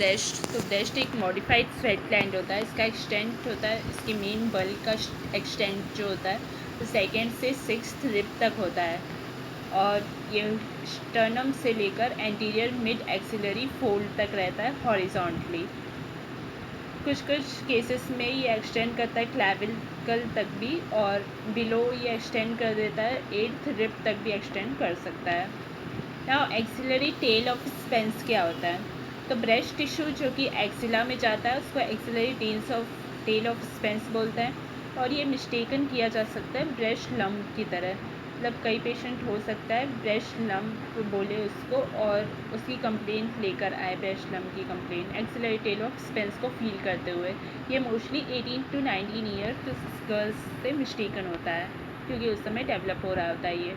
Breast, तो breast एक modified sweat gland होता है। इसका एक्सटेंट होता है, इसकी मेन बल्क का एक्सटेंट जो होता है तो 2nd से 6th रिब तक होता है, और ये स्टर्नम से लेकर एंटीरियर मिड एक्सिलरी फोल्ड तक रहता है हॉरिजॉन्टली। कुछ केसेस में ये एक्सटेंड करता है क्लैविकल तक भी, और बिलो ये एक्सटेंड कर देता है 8th रिब तक भी एक्सटेंड कर सकता है। Now axillary tail of Spence क्या होता है? तो ब्रेस्ट टिश्यू जो कि एक्सिला में जाता है उसको एक्सिलरी टेल ऑफ स्पेंस बोलते हैं, और ये मिस्टेकन किया जा सकता है ब्रेस्ट लम्प की तरह। मतलब कई पेशेंट हो सकता है ब्रेस्ट लम्प बोले उसको और उसकी कंप्लेंट लेकर आए, ब्रेस्ट लम्प की complaint axillary tail of Spence को फील करते हुए। ये मोस्टली 18 to 19 ईयर गर्ल्स से मिस्टेकन होता है, क्योंकि उस समय डेवलप हो रहा होता है ये।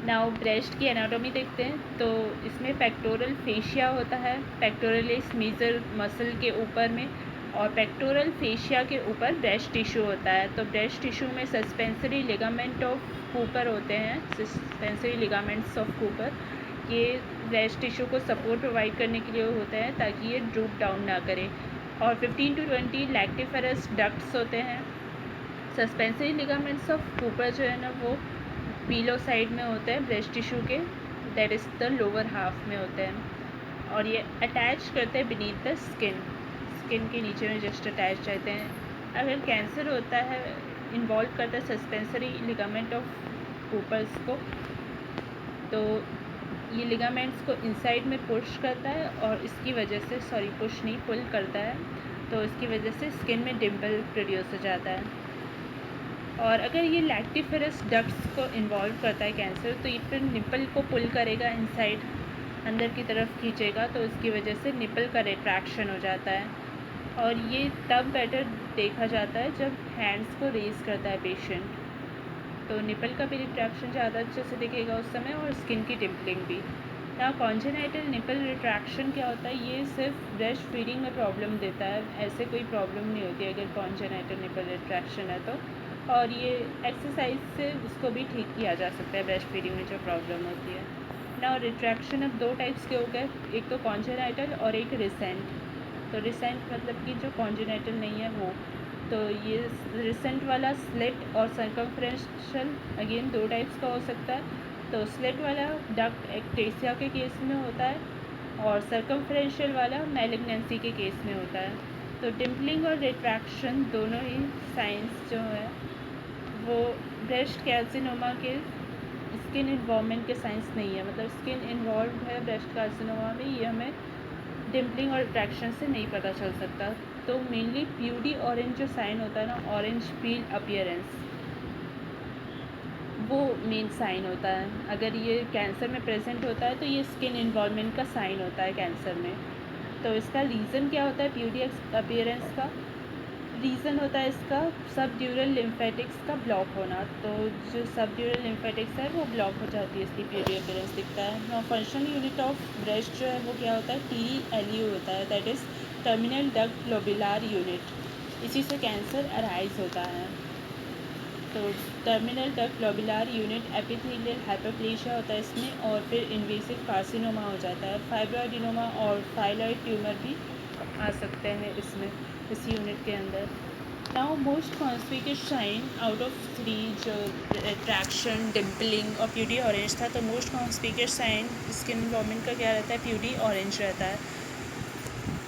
नाउ ब्रेस्ट की एनाटॉमी देखते हैं, तो इसमें पेक्टोरल फेशिया होता है, पेक्टोरलिस मेजर मसल के ऊपर में, और पेक्टोरल फेशिया के ऊपर ब्रेस्ट टिश्यू होता है। तो ब्रेस्ट टिश्यू में सस्पेंसरी लिगामेंट ऑफ कूपर होते हैं, सस्पेंसरी लिगामेंट्स ऑफ कूपर। ये ब्रेस्ट टिश्यू को सपोर्ट प्रोवाइड करने के लिए होते हैं ताकि ये ड्रूप डाउन ना करे। और 15 to 20 लैक्टिफेरस डक्ट्स होते हैं। सस्पेंसरी लिगामेंट्स ऑफ कूपर जो है ना वो पीलो साइड में होते हैं ब्रेस्ट टिश्यू के, that is the lower half में होते हैं, और ये अटैच करते हैं बीनीथ द स्किन के नीचे में जस्ट अटैच रहते हैं। अगर कैंसर होता है इन्वॉल्व करता है सस्पेंसरी लिगामेंट ऑफ कूपर्स को, तो ये लिगामेंट्स को इनसाइड में पुश करता है, और इसकी वजह से पुश नहीं पुल करता है, तो इसकी वजह से स्किन में डिम्पल प्रोड्यूस हो जाता है। और अगर ये लैक्टिफेरस डक्ट्स को इन्वॉल्व करता है कैंसर, तो ये फिर निपल को पुल करेगा इनसाइड, अंदर की तरफ खींचेगा, तो इसकी वजह से निपल का रिट्रैक्शन हो जाता है। और ये तब बेटर देखा जाता है जब हैंड्स को रेज करता है पेशेंट, तो निपल का भी रिट्रैक्शन ज़्यादा अच्छे से दिखेगा उस समय, और स्किन की डिम्पलिंग भी। ना कॉन्जेनाइटल निपल रिट्रैक्शन क्या होता है? ये सिर्फ ब्रेस्ट फीडिंग में प्रॉब्लम देता है, ऐसे कोई प्रॉब्लम नहीं होती अगर कॉन्जेनाइटल निपल रिट्रैक्शन है तो। और ये एक्सरसाइज से उसको भी ठीक किया जा सकता है, ब्रेस्ट फीडिंग में जो प्रॉब्लम होती है ना। रिट्रैक्शन अब 2 टाइप्स के हो गए, एक तो कॉन्जेनाइटल और एक रिसेंट। तो रिसेंट मतलब कि जो कॉन्जेनाइटल नहीं है वो, तो ये रिसेंट वाला स्लिट और सर्कमफ्रेंशियल अगेन 2 टाइप्स का हो सकता है। तो स्लिट वाला डक्ट एक्टेसिया के केस में होता है, और सर्कमफ्रेंशियल वाला मैलिग्नेंसी के केस में होता है। तो डिम्पलिंग और रिट्रैक्शन दोनों ही साइंस जो है वो ब्रेस्ट कार्सिनोमा के स्किन इन्वॉल्वमेंट के साइंस नहीं है, मतलब स्किन इन्वॉल्व है ब्रेस्ट कार्सिनोमा में, ये हमें डिम्पलिंग और रिट्रैक्शन से नहीं पता चल सकता। तो मेनली प्यूडी ऑरेंज जो साइन होता है ना, ऑरेंज पील अपीयरेंस, वो मेन साइन होता है। अगर ये कैंसर में प्रेजेंट होता है तो ये स्किन इन्वॉल्वमेंट का साइन होता है कैंसर में। तो इसका रीज़न क्या होता है? प्यूडी अपीयरेंस का रीज़न होता है इसका सब ड्यूरल लिम्फेटिक्स का ब्लॉक होना। तो जो सब ड्यूरल लिम्फेटिक्स है वो ब्लॉक हो जाती है, इसलिए प्यूडी अपीयरेंस दिखता है। No functional unit of breast जो है वो क्या होता है? TLU होता है, that is terminal duct lobular unit. इसी से कैंसर अराइज होता है। तो terminal duct lobular unit epithelial hyperplasia होता है इसमें, और फिर इन्वेसिव कार्सिनोमा हो जाता है। फाइब्रॉइडिनोमा और फाइलॉइड ट्यूमर भी आ सकते हैं इसमें, इस यूनिट के अंदर। Now most conspicuous sign out of 3 जो रिट्रैक्शन, डिम्पलिंग और प्यूडी ऑरेंज था, तो most conspicuous sign skin involvement का क्या रहता है? प्यूडी ऑरेंज रहता है,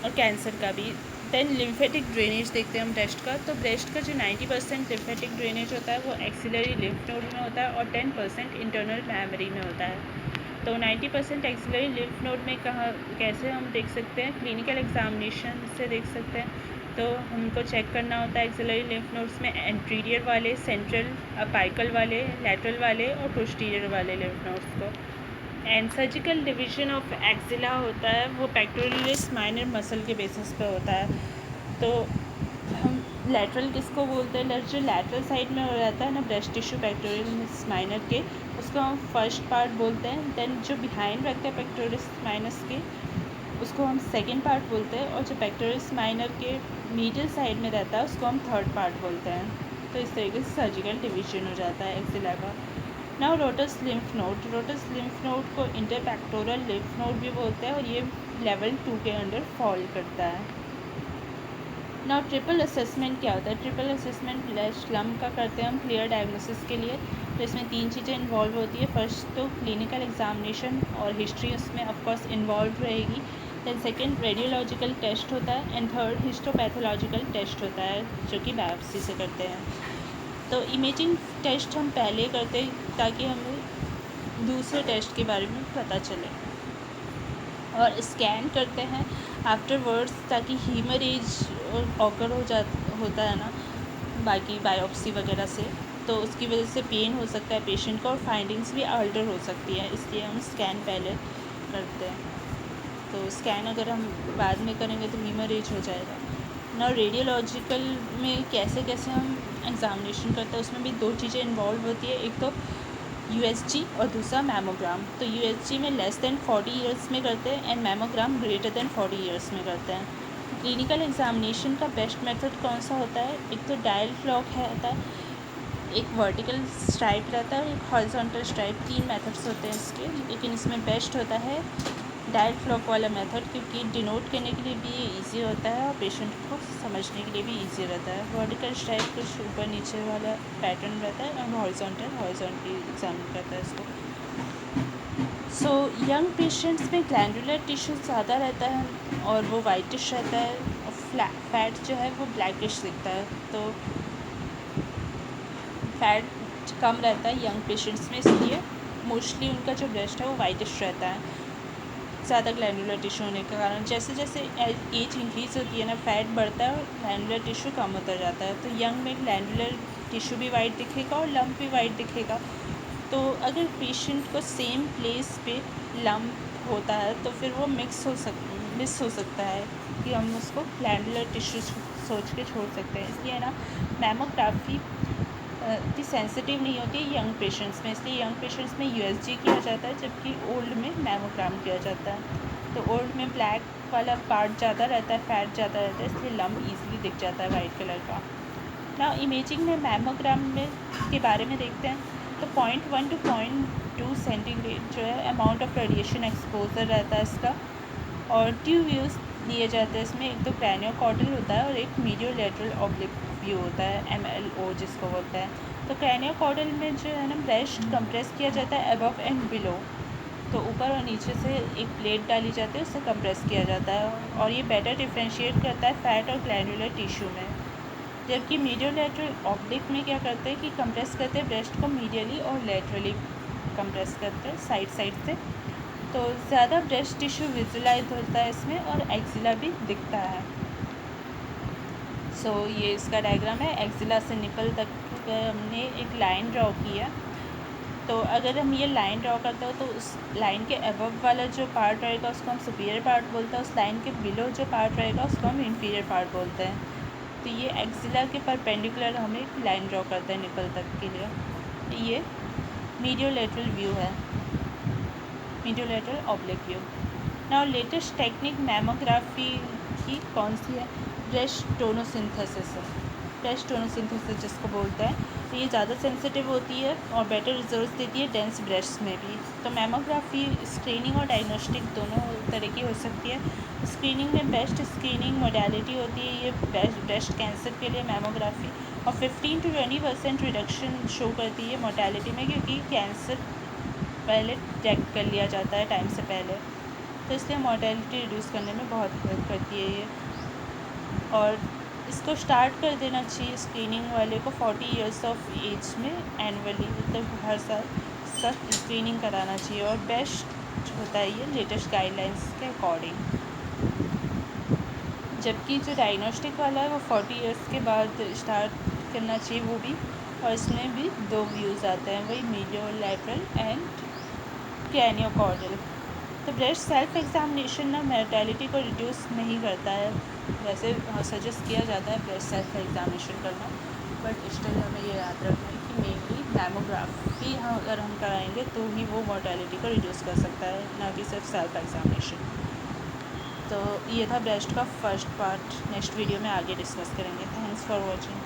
और कैंसर का भी। देन लिम्फेटिक ड्रेनेज देखते हैं हम ब्रेस्ट का। तो ब्रेस्ट का जो 90% लिम्फेटिक ड्रेनेज होता है वो एक्सिलरी लिम्फ नोड में होता है, और 10% इंटरनल मेमोरी में होता है। तो 90% एक्सिलरी लिम्फ नोड में कहाँ कैसे हम देख सकते हैं? क्लिनिकल एग्जामिनेशन से देख सकते हैं। तो हमको चेक करना होता है एक्सिलरी लिम्फ नोड्स में एंटीरियर वाले, सेंट्रल, अपाइकल वाले, लैटरल वाले और पोस्टीरियर वाले लिम्फ नोड्स को। And surgical division of axilla होता है वो पेक्टोरलिस माइनर मसल के बेसिस पे होता है। तो हम लैटरल किसको बोलते हैं? जो लैटरल साइड में हो जाता है ना ब्रेस्ट टिश्यू पेक्टोरलिस माइनर के, उसको हम फर्स्ट पार्ट बोलते हैं। देन जो बिहाइंड रखते हैं पेक्टोरलिस माइनस के, उसको हम सेकेंड पार्ट बोलते हैं। और जो पेक्टोरलिस माइनर के मिडिल साइड में रहता है उसको हम थर्ड पार्ट बोलते हैं। तो इस तरीके से सर्जिकल डिवीजन हो जाता है एक्सिला का। नाउ रोटस लिम्फ नोड को इंटरपेक्टोरल लिम्फ नोड भी बोलते हैं, और ये लेवल 2 के अंडर फॉल करता है। ना ट्रिपल असेसमेंट क्या होता है? ट्रिपल असेसमेंट ब्रेस्ट लम्प का करते हैं हम क्लियर डायग्नोसिस के लिए। तो इसमें 3 चीज़ें इन्वॉल्व होती है। फर्स्ट तो क्लिनिकल एग्जामिनेशन और हिस्ट्री उसमें ऑफकोर्स इन्वॉल्व रहेगी। दैन सेकेंड रेडियोलॉजिकल टेस्ट होता है एंड थर्ड हिस्टोपैथोलॉजिकल टेस्ट होता है जो कि बायोप्सी से करते हैं। तो इमेजिंग टेस्ट हम पहले करते हैं ताकि हमें दूसरे टेस्ट के बारे में पता चले, और स्कैन करते हैं आफ्टरवर्ड्स ताकि हीमरेज ऑकर होता है ना बाकी बायोप्सी वगैरह से, तो उसकी वजह से पेन हो सकता है पेशेंट को और फाइंडिंग्स भी अल्टर हो सकती है, इसलिए हम स्कैन पहले करते हैं। तो स्कैन अगर हम बाद में करेंगे तो हीमरेज हो जाएगा ना। रेडियोलॉजिकल में कैसे कैसे हम एग्ज़ामिनेशन करते हैं उसमें भी 2 चीज़ें इन्वॉल्व होती है, एक तो USG और दूसरा मैमोग्राम। तो USG में लेस दैन 40 ईयर्स में करते हैं and mammogram greater than 40 years में करते हैं। क्लिनिकल एग्जामिनेशन का बेस्ट मेथड कौन सा होता है? एक तो डायल क्लॉक है होता है, एक वर्टिकल स्ट्राइप रहता है और एक हॉरिजॉन्टल स्ट्राइप। 3 मेथड्स होते हैं इसके, लेकिन इसमें बेस्ट होता है डायल क्लॉक वाला मेथड क्योंकि डिनोट करने के लिए भी ये ईजी होता है और पेशेंट को समझने के लिए भी ईजी रहता है। वर्टिकल स्ट्राइप कुछ ऊपर नीचे वाला पैटर्न रहता है और हॉरिजॉन्टली एग्जामिन करता है इसको। सो यंग पेशेंट्स में ग्लैंडुलर टिश्यू ज़्यादा रहता है और वो वाइटिश रहता है और फैट जो है वो ब्लैकिश दिखता है। तो फैट कम रहता है यंग पेशेंट्स में, इसलिए मोस्टली उनका जो ब्रेस्ट है वो वाइटिश रहता है ज़्यादा ग्लैंडुलर टिश्यू होने के कारण। जैसे जैसे एज इंक्रीज़ होती है ना, फैट बढ़ता है और ग्लैंडुलर टिश्यू कम होता जाता है। तो यंग में ग्लैंडुलर टिश्यू भी वाइट दिखेगा और लम्प भी वाइट दिखेगा। तो अगर पेशेंट को सेम प्लेस पे लम्प होता है तो फिर वो मिस हो सकता है कि हम उसको ग्लैंडुलर टिश्यू सोच के छोड़ सकते हैं। इसलिए ना मैमोग्राफी इतनी सेंसिटिव नहीं होती है यंग पेशेंट्स में, इसलिए यंग पेशेंट्स में USG किया जाता है जबकि ओल्ड में मैमोग्राम किया जाता है। तो ओल्ड में ब्लैक वाला पार्ट ज़्यादा रहता है, फैट ज़्यादा रहता है, इसलिए लम्प ईजिली दिख जाता है वाइट कलर का। ना इमेजिंग में मैमोग्राम में के बारे में देखते हैं तो 0.1 to 0.2 सेंटीग्रेड जो है अमाउंट ऑफ रेडिएशन एक्सपोजर रहता है इसका, और 2 व्यूज़ लिए जाते हैं इसमें। एक तो क्रैनियोकॉर्डियल होता है और एक मीडियो लेटरल ऑब्लिक व्यू होता है, MLO जिसको बोलते हैं। तो क्रैनियोकॉर्डियल में जो है ना ब्रेस्ट कंप्रेस किया जाता है अबव एंड बिलो, तो ऊपर और नीचे से एक प्लेट डाली जाती है उससे कंप्रेस किया जाता है और ये बेटर डिफ्रेंशिएट करता है फैट और ग्लैंडुलर टिश्यू में। जबकि मीडियो लेटरल ऑब्लिक में क्या करते हैं कि कंप्रेस करते हैं ब्रेस्ट को मीडियली और लेटरली कंप्रेस करते हैं साइड से। तो ज़्यादा ब्रेस्ट टिश्यू विजुलाइज होता है इसमें और एक्सिला भी दिखता है। सो ये इसका डायग्राम है। एक्सिला से निपल तक हमने एक लाइन ड्रॉ की है। तो अगर हम ये लाइन ड्रॉ करते हो तो उस लाइन के अबव वाला जो पार्ट रहेगा उसको हम सुपीरियर पार्ट बोलते हैं, उस लाइन के बिलो जो पार्ट रहेगा उसको हम इंफीरियर पार्ट बोलते हैं। तो ये एक्सिला के परपेंडिकुलर हम एक लाइन ड्रॉ करते हैं निपल तक के लिए। ये मीडियो लेटरल व्यू है, मीडियो lateral oblique view. Now latest technique mammography की कौन सी है? ब्रेस्ट टोनोसिंथेसिस है। ब्रेस्ट टोनोसिंथेसिस जिसको बोलते हैं, तो ये ज़्यादा सेंसिटिव होती है और बेटर रिजल्ट्स देती है डेंस ब्रेस्ट में भी। तो मैमोग्राफी स्क्रीनिंग और डायग्नोस्टिक दोनों तरह की हो सकती है। स्क्रीनिंग में बेस्ट स्क्रीनिंग मोडालिटी होती है ये ब्रेस्ट कैंसर के लिए मैमोग्राफी, और 15 to 20% रिडक्शन शो करती है मोर्टेलिटी में, क्योंकि कैंसर पहले डिटेक्ट कर लिया जाता है टाइम से पहले, तो इसलिए मोर्टेलिटी रिड्यूस करने में बहुत हेल्प करती है ये। और इसको स्टार्ट कर देना चाहिए स्क्रीनिंग वाले को 40 इयर्स ऑफ एज में एनुअली, मतलब हर साल इसका स्क्रीनिंग कराना चाहिए। और बेस्ट होता है ये लेटेस्ट गाइडलाइंस के अकॉर्डिंग। जबकि जो डायग्नोस्टिक वाला है वो 40 इयर्स के बाद स्टार्ट करना चाहिए वो भी, और इसमें भी 2 व्यूज़ आते हैं, वही मीडियो लेटरल एंड क्रैनियोकॉर्डियल। तो ब्रेस्ट सेल्फ एग्जामिनेशन ना मोर्टेलिटी को रिड्यूस नहीं करता है, वैसे सजेस्ट किया जाता है ब्रेस्ट सेल्फ एग्जामिनेशन करना, बट स्टिल हमें ये याद रखना है कि मेनली मैमोग्राफी अगर हम कराएंगे तो ही वो मोर्टेलिटी को रिड्यूस कर सकता है, ना कि सिर्फ सेल्फ एग्जामिनेशन। तो ये था ब्रेस्ट का फर्स्ट पार्ट, नेक्स्ट वीडियो में आगे डिस्कस करेंगे। Thanks for watching.